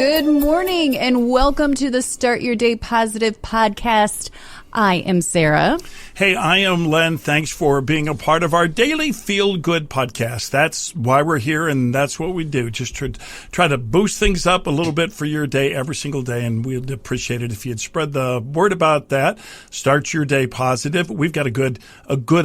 Good morning and welcome to the Start Your Day Positive podcast. I am Sarah. Hey, I am Len. Thanks for being a part of our daily Feel Good podcast. That's why we're here, and that's what we do. Just try to boost things up a little bit for your day every single day, and we'd appreciate it if you'd spread the word about that. Start your day positive. We've got a good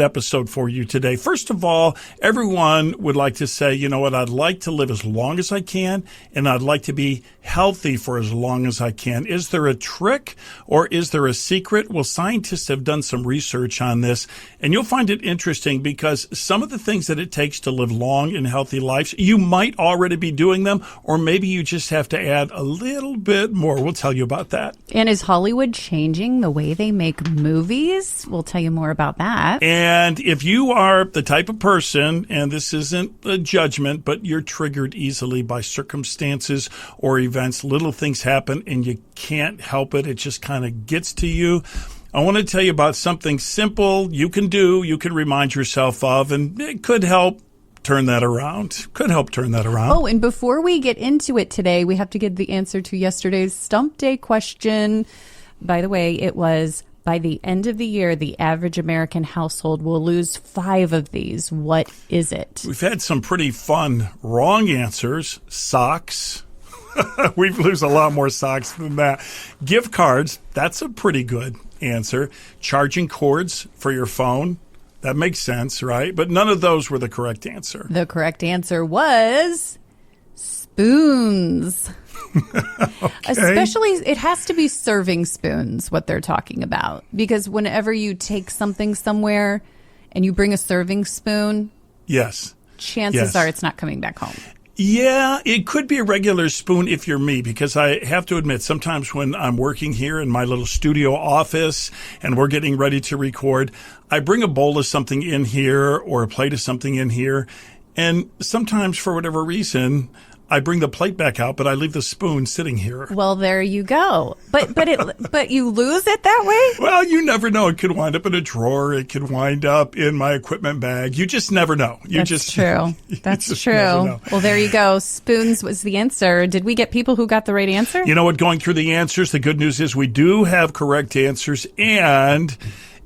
episode for you today. First of all, everyone would like to say, you know what, I'd like to live as long as I can, and I'd like to be healthy for as long as I can. Is there a trick or is there a secret? Well, scientists have done some research on this, and you'll find it interesting because some of the things that it takes to live long and healthy lives, you might already be doing them, or maybe you just have to add a little bit more. We'll tell you about that. And is Hollywood changing the way they make movies? We'll tell you more about that. And if you are the type of person, and this isn't a judgment, but you're triggered easily by circumstances or events, little things happen and you can't help it. It just kind of gets to you. I want to tell you about something simple you can do, you can remind yourself of, and it could help turn that around. Oh, and before we get into it today, we have to get the answer to yesterday's Stump Day question. By the way, it was, by the end of the year, the average American household will lose 5 of these. What is it? We've had some pretty fun wrong answers. Socks. We lose a lot more socks than that. Gift cards. That's a pretty good answer. Charging cords for your phone. That makes sense, right? But none of those were the correct answer. The correct answer was spoons. Okay. Especially, it has to be serving spoons, what they're talking about. Because whenever you take something somewhere and you bring a serving spoon, yes, chances are it's not coming back home. Yeah, it could be a regular spoon if you're me, because I have to admit, sometimes when I'm working here in my little studio office and we're getting ready to record, I bring a bowl of something in here or a plate of something in here. And sometimes, for whatever reason, I bring the plate back out, but I leave the spoon sitting here. Well, there you go. But you lose it that way? Well, you never know. It could wind up in a drawer. It could wind up in my equipment bag. You just never know. That's true. That's true. Well, there you go. Spoons was the answer. Did we get people who got the right answer? You know what? Going through the answers, the good news is we do have correct answers, and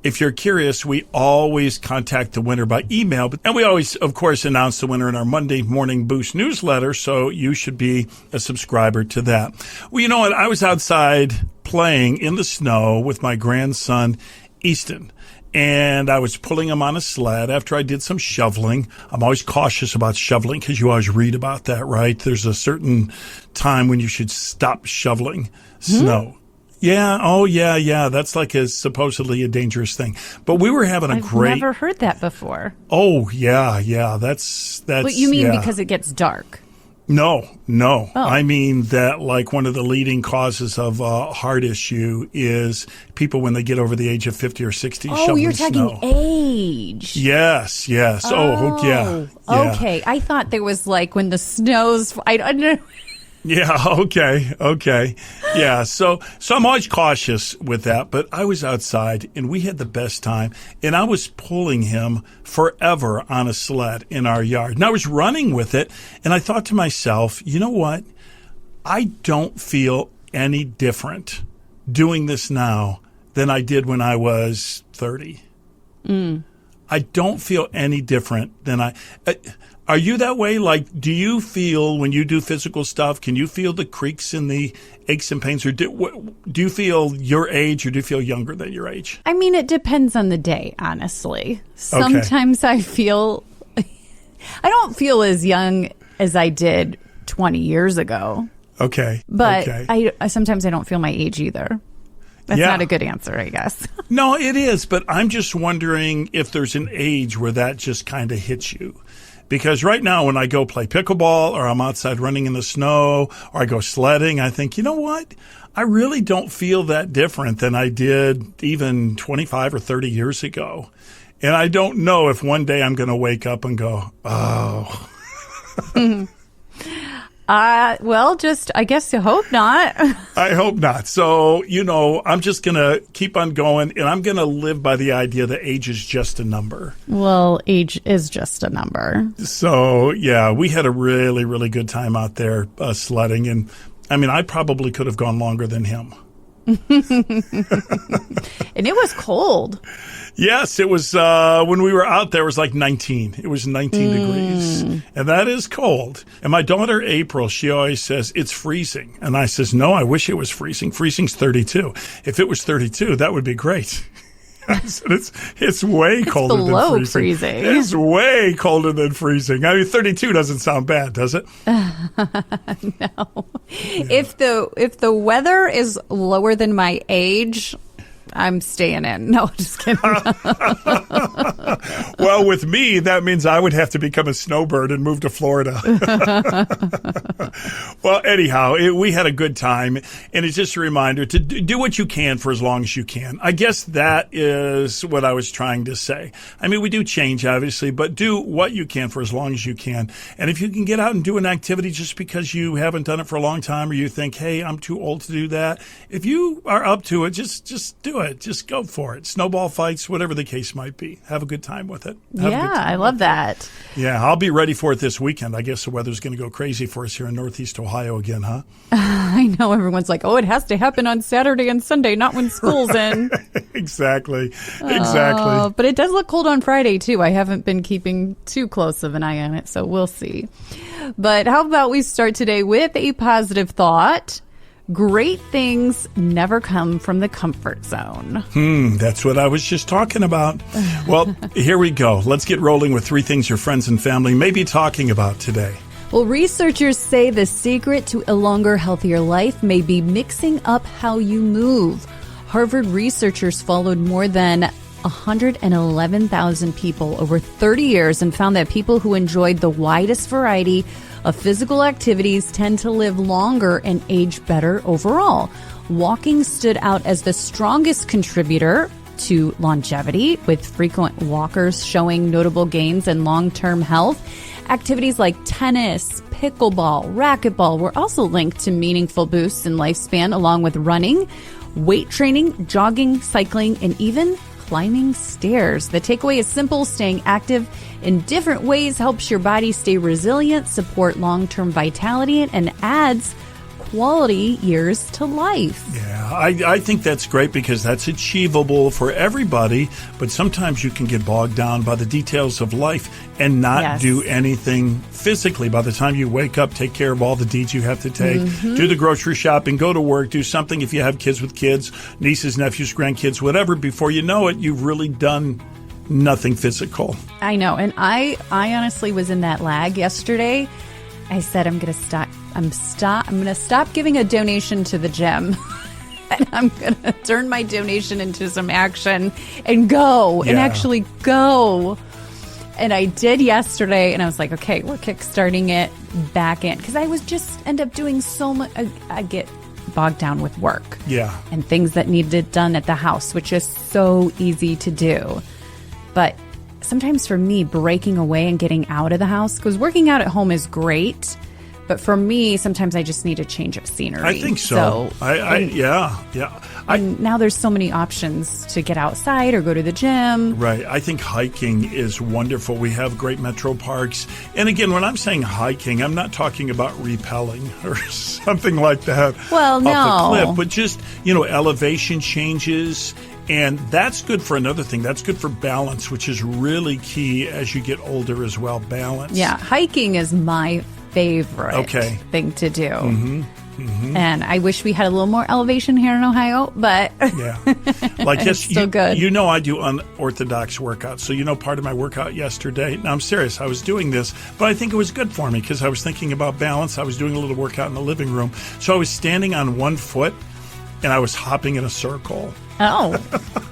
if you're curious, we always contact the winner by email. And we always, of course, announce the winner in our Monday Morning Boost newsletter, so you should be a subscriber to that. Well, you know what? I was outside playing in the snow with my grandson, Easton, and I was pulling him on a sled after I did some shoveling. I'm always cautious about shoveling because you always read about that, right? There's a certain time when you should stop shoveling snow. Yeah. Oh, yeah. That's like supposedly a dangerous thing. But we were having I've never heard that before. Oh, yeah. That's. But you mean because it gets dark? No. Oh. I mean that like one of the leading causes of heart issue is people when they get over the age of 50 or 60 shoveling snow. Oh, you're talking age. Yes. Oh, yeah. Okay. I thought there was like when the snow's. I don't know. Yeah, okay. Yeah, so I'm always cautious with that, but I was outside and we had the best time, and I was pulling him forever on a sled in our yard. And I was running with it, and I thought to myself, you know what? I don't feel any different doing this now than I did when I was 30. I don't feel any different than are you that way? Like, do you feel when you do physical stuff, can you feel the creaks and the aches and pains? Or do you feel your age, or do you feel younger than your age? I mean, it depends on the day, honestly. Sometimes I don't feel as young as I did 20 years ago. Okay. But sometimes I don't feel my age either. That's not a good answer, I guess. No, it is. But I'm just wondering if there's an age where that just kind of hits you. Because right now when I go play pickleball or I'm outside running in the snow or I go sledding, I think, you know what? I really don't feel that different than I did even 25 or 30 years ago. And I don't know if one day I'm going to wake up and go, oh. Well, I guess you hope not. I hope not. So, I'm just going to keep on going, and I'm going to live by the idea that age is just a number. Well, age is just a number. So, yeah, we had a really, really good time out there sledding, and I mean, I probably could have gone longer than him. And it was cold. Yes, it was when we were out there, it was like 19. It was 19 degrees. And that is cold. And my daughter, April, she always says, it's freezing. And I says, no, I wish it was freezing. Freezing's 32. If it was 32, that would be great. I said, it's way colder below than freezing. It's way colder than freezing. I mean, 32 doesn't sound bad, does it? No. Yeah. If the weather is lower than my age, I'm staying in. No, just kidding. Well, with me, that means I would have to become a snowbird and move to Florida. Well, anyhow, we had a good time, and it's just a reminder to do what you can for as long as you can. I guess that is what I was trying to say. I mean, we do change, obviously, but do what you can for as long as you can. And if you can get out and do an activity just because you haven't done it for a long time, or you think, hey, I'm too old to do that, if you are up to it, just do it. Just go for it. Snowball fights, whatever the case might be. Have a good time with it. Yeah, I love that. Yeah, I'll be ready for it this weekend. I guess the weather's going to go crazy for us here in Northeast Ohio again, huh? I know everyone's like, oh, it has to happen on Saturday and Sunday, not when school's in. Exactly. But it does look cold on Friday, too. I haven't been keeping too close of an eye on it, so we'll see. But how about we start today with a positive thought? Great things never come from the comfort zone. That's what I was just talking about. Well, here we go. Let's get rolling with 3 things your friends and family may be talking about today. Well, researchers say the secret to a longer, healthier life may be mixing up how you move. Harvard researchers followed more than 111,000 people over 30 years and found that people who enjoyed the widest variety of physical activities tend to live longer and age better overall. Walking stood out as the strongest contributor to longevity, with frequent walkers showing notable gains in long-term health. Activities like tennis, pickleball, racquetball were also linked to meaningful boosts in lifespan, along with running, weight training, jogging, cycling, and even climbing stairs. The takeaway is simple: staying active in different ways helps your body stay resilient, support long-term vitality, and adds quality years to life. Yeah, I think that's great because that's achievable for everybody, but sometimes you can get bogged down by the details of life and not do anything physically. By the time you wake up, take care of all the deeds you have to take, do the grocery shopping, go to work, do something if you have kids with kids, nieces, nephews, grandkids, whatever. Before you know it, you've really done nothing physical. I know, and I honestly was in that lag yesterday. I said I'm going to stop giving a donation to the gym. And I'm going to turn my donation into some action and go and actually go. And I did yesterday, and I was like, okay, we're kickstarting it back in. Because I was just end up doing so much. I get bogged down with work. Yeah. And things that needed done at the house, which is so easy to do. But sometimes for me, breaking away and getting out of the house, because working out at home is great, but for me, sometimes I just need a change of scenery. I think so. And now there's so many options to get outside or go to the gym. Right. I think hiking is wonderful. We have great metro parks. And again, when I'm saying hiking, I'm not talking about rappelling or something like that. Well, no. Off the cliff, but just, elevation changes. And that's good for another thing. That's good for balance, which is really key as you get older as well. Balance. Yeah. Hiking is my favorite thing to do. And I wish we had a little more elevation here in Ohio, but it's still good. I do unorthodox workouts. So, part of my workout yesterday, now I'm serious, I was doing this, but I think it was good for me because I was thinking about balance. I was doing a little workout in the living room. So I was standing on one foot and I was hopping in a circle. Oh,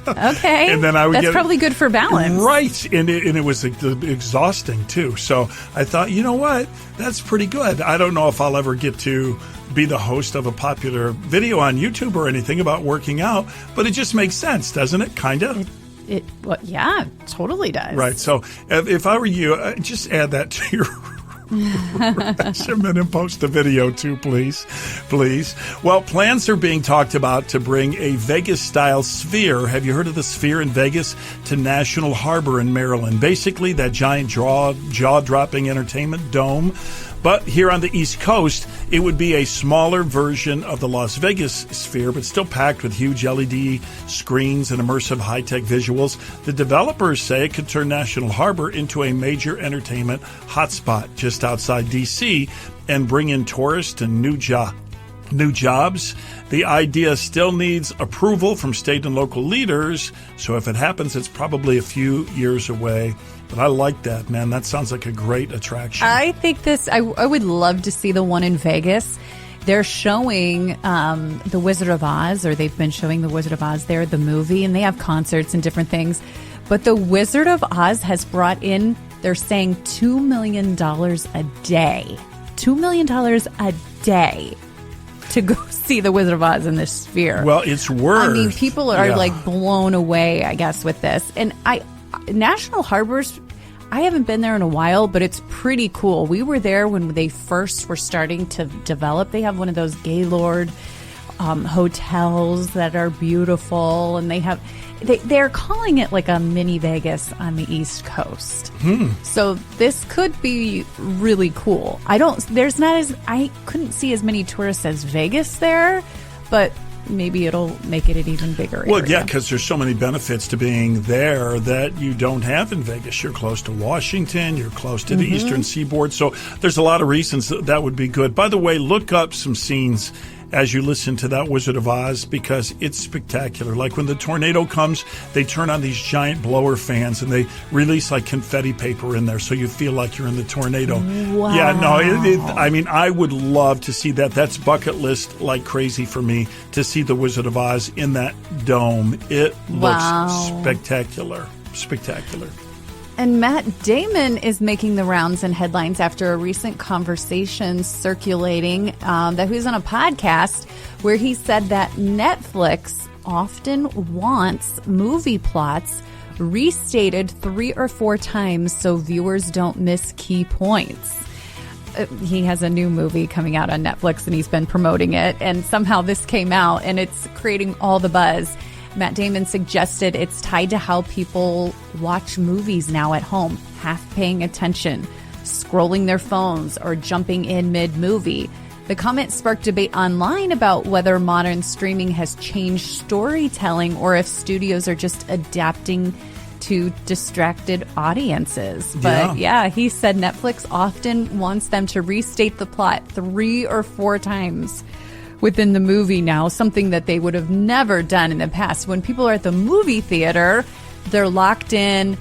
okay. And then That's probably good for balance. Right. And it was exhausting, too. So I thought, you know what? That's pretty good. I don't know if I'll ever get to be the host of a popular video on YouTube or anything about working out, but it just makes sense, doesn't it? Kind of. It totally does. Right. So if I were you, just add that to your regimen and post the video too, please. Well, plans are being talked about to bring a Vegas-style sphere. Have you heard of the sphere in Vegas? To National Harbor in Maryland. Basically, that giant jaw-dropping entertainment dome. But here on the East Coast, it would be a smaller version of the Las Vegas Sphere, but still packed with huge LED screens and immersive high-tech visuals. The developers say it could turn National Harbor into a major entertainment hotspot just outside D.C. and bring in tourists and new jobs. The idea still needs approval from state and local leaders, so if it happens, it's probably a few years away. But I like that, man. That sounds like a great attraction. I think I would love to see the one in Vegas. They're showing The Wizard of Oz, or they've been showing The Wizard of Oz there, the movie, and they have concerts and different things. But The Wizard of Oz has brought in, they're saying $2 million a day. $2 million a day to go see The Wizard of Oz in this sphere. Well, it's worth. I mean, people are like blown away, I guess, with this. And National Harbors, I haven't been there in a while, but it's pretty cool. We were there when they first were starting to develop. They have one of those Gaylord hotels that are beautiful, and they're calling it like a mini Vegas on the East Coast. So this could be really cool. I couldn't see as many tourists as Vegas there, but maybe it'll make it an even bigger area. Well, yeah, because there's so many benefits to being there that you don't have in Vegas. You're close to Washington. You're close to the Eastern Seaboard. So there's a lot of reasons that would be good. By the way, look up some scenes as you listen to that Wizard of Oz, because it's spectacular. Like when the tornado comes, they turn on these giant blower fans and they release like confetti paper in there, so you feel like you're in the tornado. Wow. Yeah, no, I mean, I would love to see that. That's bucket list like crazy for me, to see the Wizard of Oz in that dome. It looks spectacular. Spectacular. And Matt Damon is making the rounds and headlines after a recent conversation circulating that he was on a podcast where he said that Netflix often wants movie plots restated 3 or 4 times so viewers don't miss key points. He has a new movie coming out on Netflix and he's been promoting it, and somehow this came out and it's creating all the buzz. Matt Damon suggested it's tied to how people watch movies now at home, half paying attention, scrolling their phones, or jumping in mid-movie. The comment sparked debate online about whether modern streaming has changed storytelling or if studios are just adapting to distracted audiences. But yeah, he said Netflix often wants them to restate the plot 3 or 4 times within the movie now, something that they would have never done in the past. When people are at the movie theater, they're locked in,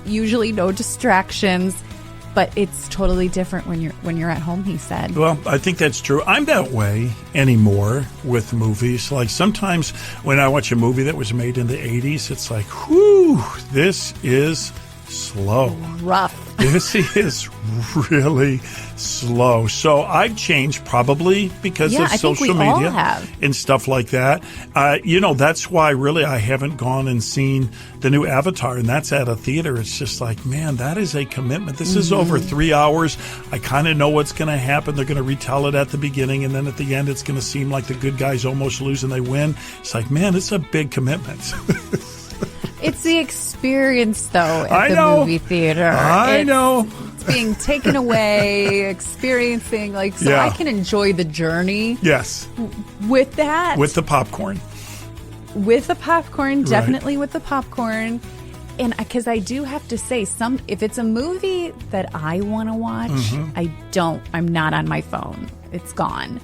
usually no distractions, but it's totally different when you're at home, he said. Well, I think that's true. I'm that way anymore with movies. Like sometimes when I watch a movie that was made in the 80s, it's like, whew, this is slow. Rough. This is really slow. So I've changed probably because of social media and stuff like that. That's why really I haven't gone and seen the new Avatar, and that's at a theater. It's just like, man, that is a commitment. This is over 3 hours. I kind of know what's going to happen. They're going to retell it at the beginning, and then at the end it's going to seem like the good guys almost lose and they win. It's like, man, it's a big commitment. It's the experience, though, at the movie theater. I know. It's being taken away, experiencing, I can enjoy the journey. Yes. With that. With the popcorn. With the popcorn, definitely with the popcorn. And because I do have to say, if it's a movie that I want to watch, I'm not on my phone. It's gone.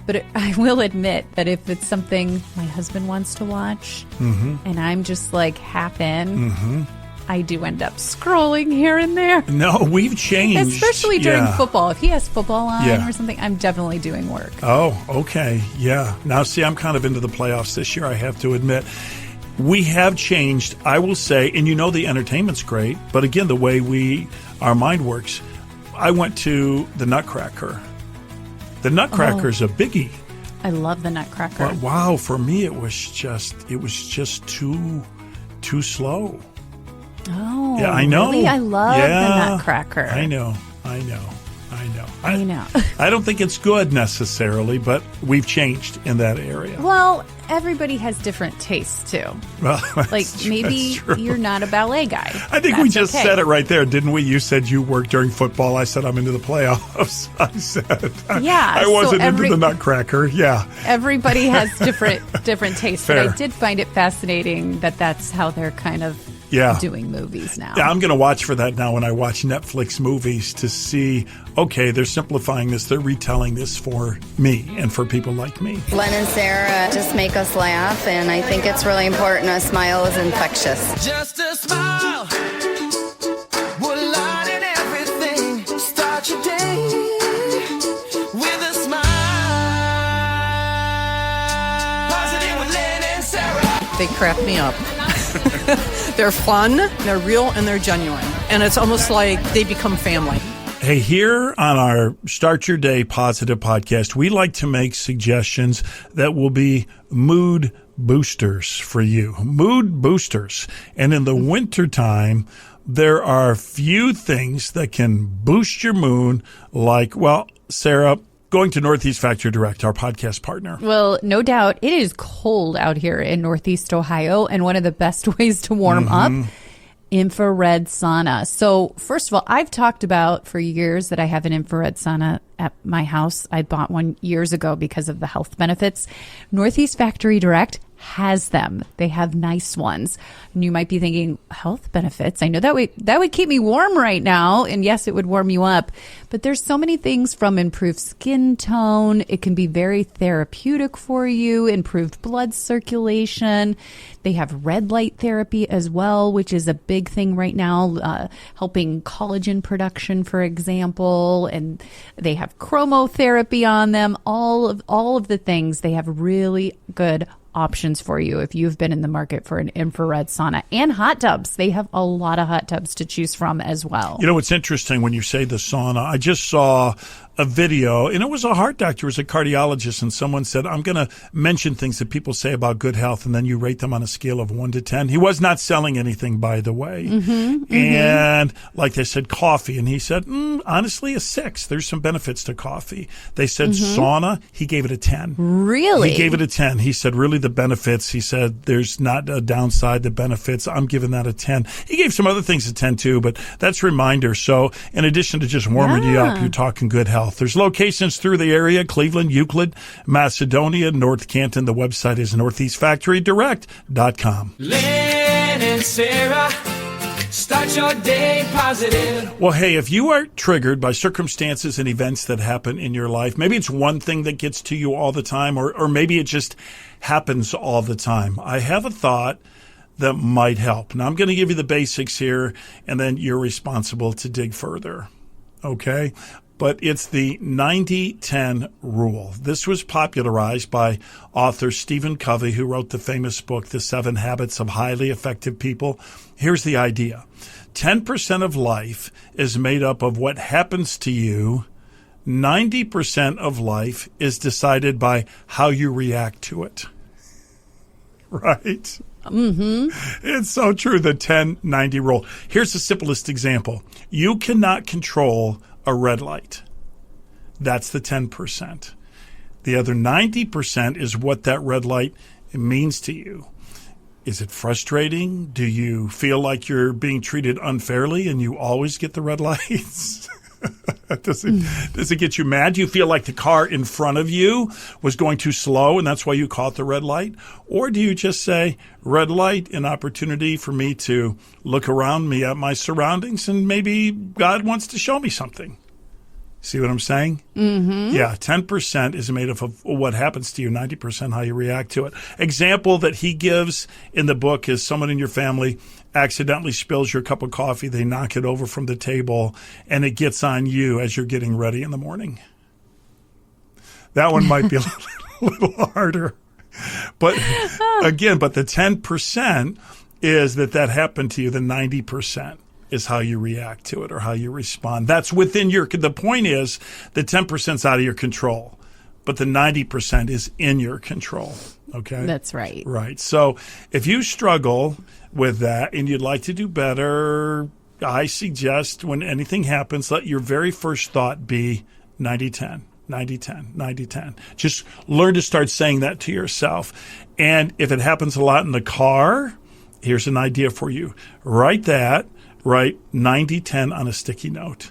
But I will admit that if it's something my husband wants to watch and I'm just like half in, I do end up scrolling here and there. No, we've changed. Especially during football. If he has football on or something, I'm definitely doing work. Oh, okay. Yeah. Now, see, I'm kind of into the playoffs this year, I have to admit. We have changed, I will say, and the entertainment's great, but again, the way our mind works, I went to the Nutcracker. The Nutcracker's a biggie. I love the Nutcracker. But wow, for me it was just too slow. Oh, yeah, I know. Really? I love the Nutcracker. I know. I know. I don't think it's good necessarily, but we've changed in that area. Well, everybody has different tastes too. Well, like maybe you're not a ballet guy. I think we just said it right there, didn't we? You said you worked during football. I said I'm into the playoffs. I said I wasn't into the Nutcracker. Yeah. Everybody has different tastes. Fair. But I did find it fascinating that that's how they're kind of doing movies now. Yeah, I'm going to watch for that now when I watch Netflix movies to see, okay, they're simplifying this. They're retelling this for me and for people like me. Len and Sarah just make us laugh, and I think it's really important. A smile is infectious. Just a smile will lighten everything. Start your day with a smile. Positive with Len and Sarah. They crack me up. They're fun, they're real, and they're genuine. And it's almost like they become family. Hey, here on our Start Your Day Positive podcast, we like to make suggestions that will be mood boosters for you. Mood boosters. And in the wintertime, there are few things that can boost your mood like, well, Sarah, going to Northeast Factory Direct, our podcast partner. Well, no doubt. It is cold out here in Northeast Ohio, and one of the best ways to warm up, infrared sauna. So first of all, I've talked about for years that I have an infrared sauna at my house. I bought one years ago because of the health benefits. Northeast Factory Direct has them. They have nice ones. And you might be thinking, health benefits? I know that would keep me warm right now. And yes, it would warm you up. But there's so many things from improved skin tone. It can be very therapeutic for you, improved blood circulation. They have red light therapy as well, which is a big thing right now, helping collagen production, for example. And they have chromotherapy on them, all of the things. They have really good options for you if you've been in the market for an infrared sauna, and hot tubs. They have a lot of hot tubs to choose from as well. You know, it's interesting when you say the sauna. I just saw a video, and it was a heart doctor, it was a cardiologist, and someone said, I'm going to mention things that people say about good health, and then you rate them on a scale of 1 to 10. He was not selling anything, by the way. And like they said, coffee, and he said, honestly, a 6. There's some benefits to coffee. They said sauna, he gave it a 10. Really? He gave it a 10. He said, really, the benefits, he said, there's not a downside, the benefits, I'm giving that a 10. He gave some other things a 10 too, but that's a reminder. So in addition to just warming you up, you're talking good health. There's locations through the area: Cleveland, Euclid, Macedonia, North Canton. The website is northeastfactorydirect.com. Len and Sarah, start your day positive. Well, hey, if you are triggered by circumstances and events that happen in your life, maybe it's one thing that gets to you all the time, or maybe it just happens all the time. I have a thought that might help. Now, I'm going to give you the basics here, and then you're responsible to dig further. Okay? But it's the 90-10 rule. This was popularized by author Stephen Covey, who wrote the famous book, The 7 Habits of Highly Effective People. Here's the idea. 10% of life is made up of what happens to you. 90% of life is decided by how you react to it. Right? It's so true, the 10-90 rule. Here's the simplest example. You cannot control a red light. That's the 10%. The other 90% is what that red light means to you. Is it frustrating? Do you feel like you're being treated unfairly and you always get the red lights? Does it get you mad? Do you feel like the car in front of you was going too slow and that's why you caught the red light? Or do you just say, red light, an opportunity for me to look around me at my surroundings, and maybe God wants to show me something? See what I'm saying? Yeah, 10% is made up of what happens to you, 90% how you react to it. Example that he gives in the book is someone in your family accidentally spills your cup of coffee, they knock it over from the table, and it gets on you as you're getting ready in the morning. That one might be a little harder. But again, but the 10% is that happened to you, the 90% is how you react to it or how you respond. That's within the point is the 10% is out of your control, but the 90% is in your control. Okay? That's right. Right. So if you struggle with that and you'd like to do better, I suggest when anything happens, let your very first thought be 90-10. 90-10, 90-10. Just learn to start saying that to yourself. And if it happens a lot in the car, here's an idea for you. Write 90-10 on a sticky note.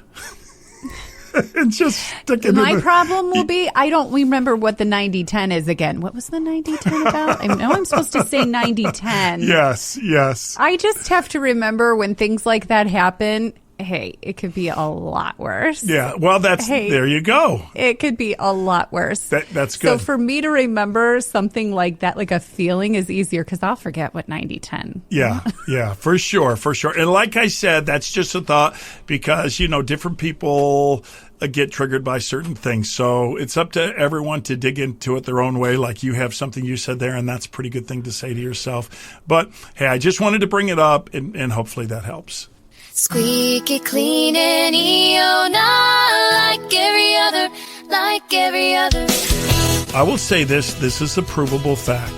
And just stick it My problem will be I don't remember what the 90-10 is again. What was the 90-10 about? I know I'm supposed to say 90-10. Yes. I just have to remember when things like that happen, hey, it could be a lot worse. Yeah, well, there you go. It could be a lot worse. That's good. So for me to remember something like that, like a feeling, is easier because I'll forget what 90-10. Yeah, for sure. And like I said, that's just a thought because, different people get triggered by certain things. So it's up to everyone to dig into it their own way. Like you have something you said there, and that's a pretty good thing to say to yourself. But, hey, I just wanted to bring it up, and hopefully that helps. Squeaky clean and EO, not like every other. I will say this is a provable fact.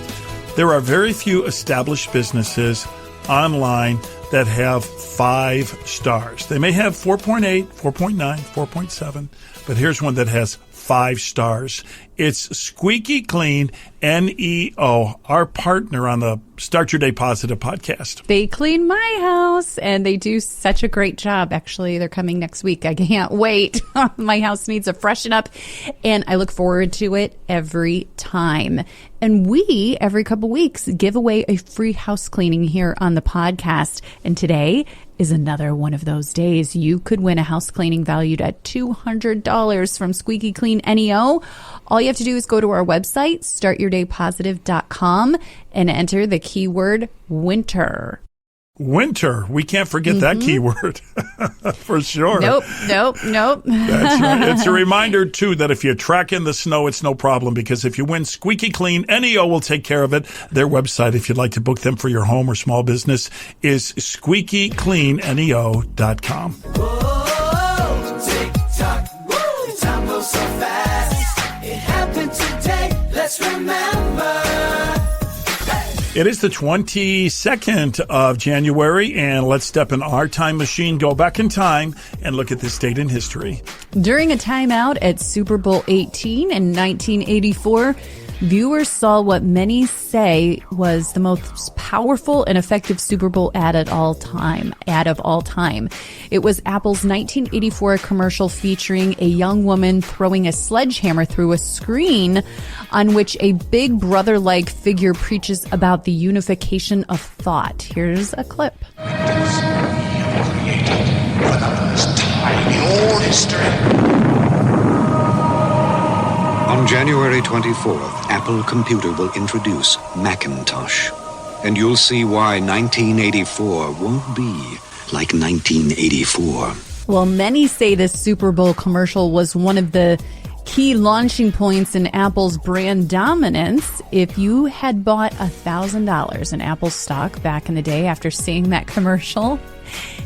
There are very few established businesses online that have 5 stars. They may have 4.8, 4.9, 4.7, but here's one that has 5 stars. It's Squeaky Clean NEO, our partner on the Start Your Day Positive podcast. They clean my house, and they do such a great job. Actually, they're coming next week. I can't wait. My house needs a freshen up, and I look forward to it every time. And we, every couple weeks, give away a free house cleaning here on the podcast. And today is another one of those days. You could win a house cleaning valued at $200 from Squeaky Clean NEO. All you have to do is go to our website, startyourdaypositive.com, and enter the keyword winter. Winter. We can't forget that keyword for sure. Nope. That's right. It's a reminder, too, that if you track in the snow, it's no problem because if you win Squeaky Clean, NEO will take care of it. Their website, if you'd like to book them for your home or small business, is squeakycleanneo.com. Whoa, tick-tock, whoa, time goes so fast. It happened today, let's remember. It is the 22nd of January, and let's step in our time machine, go back in time, and look at this date in history. During a timeout at Super Bowl 18 in 1984, viewers saw what many say was the most powerful and effective Super Bowl ad of all time. It was Apple's 1984 commercial featuring a young woman throwing a sledgehammer through a screen on which a big brother-like figure preaches about the unification of thought. Here's a clip. On January 24th, Apple Computer will introduce Macintosh. And you'll see why 1984 won't be like 1984. Well, many say this Super Bowl commercial was one of the key launching points in Apple's brand dominance. If you had bought $1,000 in Apple stock back in the day after seeing that commercial,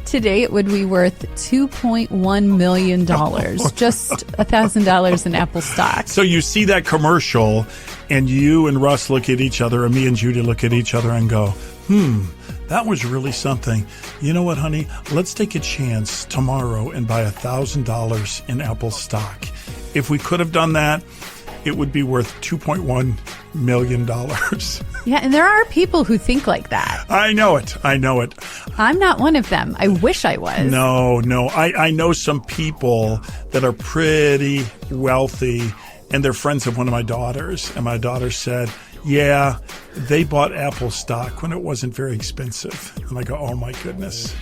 today it would be worth $2.1 million. Just $1,000 in Apple stock. So you see that commercial, and you and Russ look at each other, and me and Judy look at each other and go, that was really something. You know what, honey? Let's take a chance tomorrow and buy $1,000 in Apple stock. If we could have done that, it would be worth $2.1 million. Yeah, and there are people who think like that. I know it. I'm not one of them. I wish I was. No. I know some people that are pretty wealthy, and they're friends of one of my daughters. And my daughter said, yeah, they bought Apple stock when it wasn't very expensive. And I go, oh, my goodness.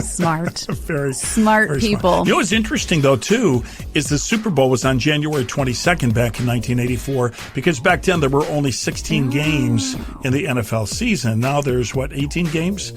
Smart. very smart people. Smart. You know what's interesting, though, too, is the Super Bowl was on January 22nd back in 1984, because back then there were only 16 games in the NFL season. Now there's, 18 games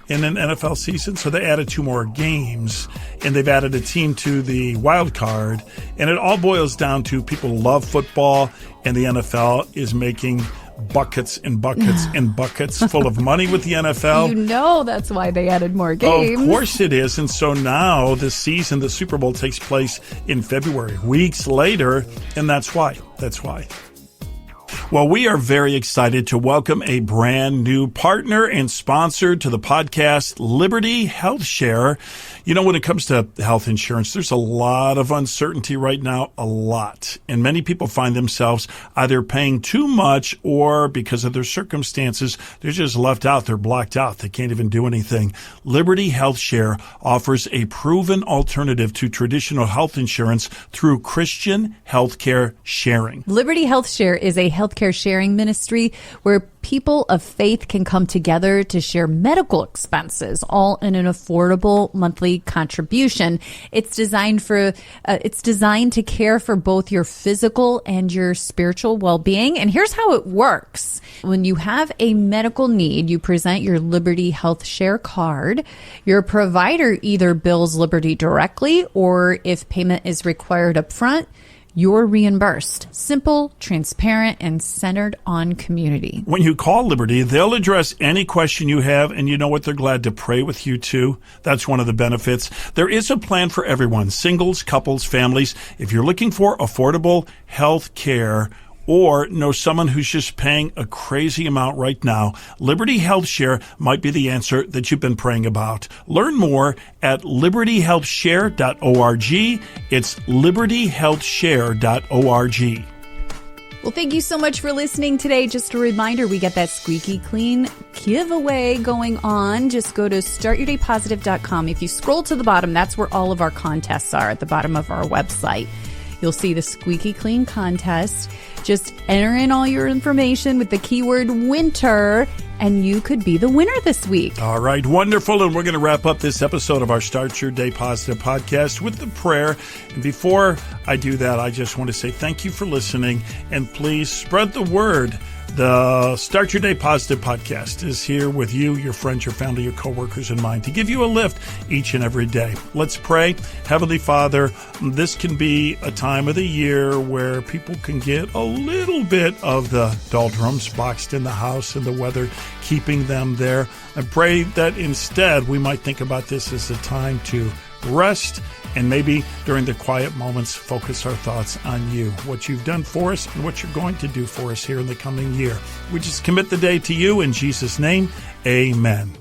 in an NFL season? So they added 2 more games, and they've added a team to the wild card. And it all boils down to people love football, and the NFL is making buckets and buckets and buckets full of money with the NFL. You know that's why they added more games. Of course it is. And so now this season, the Super Bowl takes place in February, weeks later, and that's why. Well, we are very excited to welcome a brand new partner and sponsor to the podcast, Liberty HealthShare. You know, when it comes to health insurance, there's a lot of uncertainty right now, a lot. And many people find themselves either paying too much or because of their circumstances, they're just left out. They're blocked out. They can't even do anything. Liberty HealthShare offers a proven alternative to traditional health insurance through Christian healthcare sharing. Liberty HealthShare is a healthcare sharing ministry where people of faith can come together to share medical expenses, all in an affordable monthly contribution. It's designed to care for both your physical and your spiritual well-being. And here's how it works. When you have a medical need, you present your Liberty HealthShare card. Your provider either bills Liberty directly, or if payment is required up front, you're reimbursed. Simple, transparent, and centered on community. When you call Liberty, they'll address any question you have, and you know what? They're glad to pray with you, too. That's one of the benefits. There is a plan for everyone, singles, couples, families. If you're looking for affordable health care or know someone who's just paying a crazy amount right now, Liberty HealthShare might be the answer that you've been praying about. Learn more at libertyhealthshare.org. It's libertyhealthshare.org. Well, thank you so much for listening today. Just a reminder, we got that squeaky clean giveaway going on. Just go to startyourdaypositive.com. If you scroll to the bottom, that's where all of our contests are, at the bottom of our website. You'll see the squeaky clean contest. Just enter in all your information with the keyword winter, and you could be the winner this week. All right, wonderful. And we're going to wrap up this episode of our Start Your Day Positive podcast with the prayer. And before I do that, I just want to say thank you for listening, and please spread the word. The Start Your Day Positive podcast is here with you, your friends, your family, your coworkers in mind to give you a lift each and every day. Let's pray. Heavenly Father, this can be a time of the year where people can get a little bit of the doldrums boxed in the house and the weather keeping them there. I pray that instead we might think about this as a time to rest, and maybe during the quiet moments, focus our thoughts on you, what you've done for us and what you're going to do for us here in the coming year. We just commit the day to you in Jesus' name. Amen.